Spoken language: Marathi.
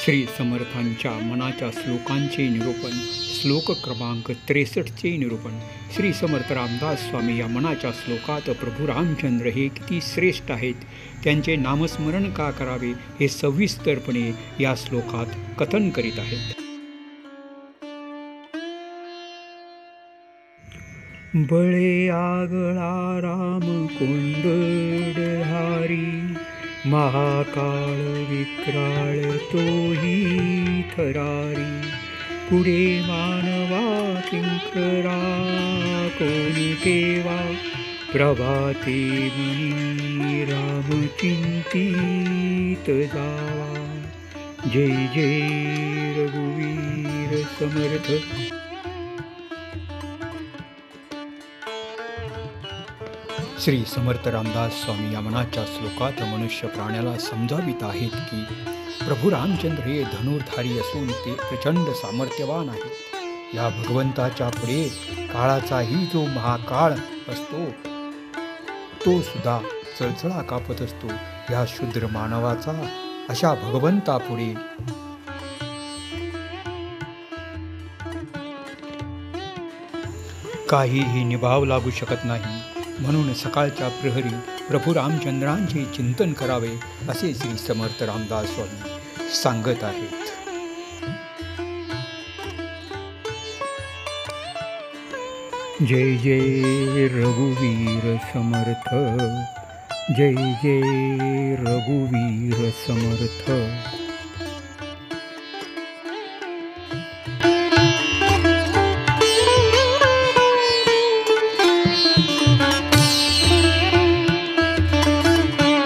श्री समर्थांच्या मनाच्या श्लोकांचे निरूपण, श्लोक क्रमांक 63चे निरूपण. श्री समर्थ रामदास स्वामी या मनाच्या श्लोकात प्रभू रामचंद्र हे किती श्रेष्ठ आहेत, त्यांचे नामस्मरण का करावे हे सविस्तरपणे या श्लोकात कथन करीत आहेत. बळे आगळा राम कोंडधारी, महाकाळ विक्राळ तोही थरारी. पुढे मानवा किंकरा कोणी केवा, प्रभाते मनी राम चिंतित जावा. जय जय रघुवीर समर्थ. श्री समर्थ रामदास स्वामी या मनाच्या श्लोकात मनुष्य प्राण्याला समजावित आहेत की प्रभू रामचंद्र हे धनुर्धारी असून ते प्रचंड सामर्थ्यवान आहेत. या भगवंताच्या पुढे काळाचाही जो महाकाळ असतो तो सुद्धा चळचळा कापत असतो. या शूद्र मानवाचा अशा भगवंतापुढे काहीही निभाव लागू शकत नाही. म्हणून सकाळच्या प्रहरी प्रभू रामचंद्रांचे चिंतन करावे असे श्री समर्थ रामदास स्वामी सांगत आहेत. जय जय रघुवीर समर्थ, जय जय रघुवीर समर्थ.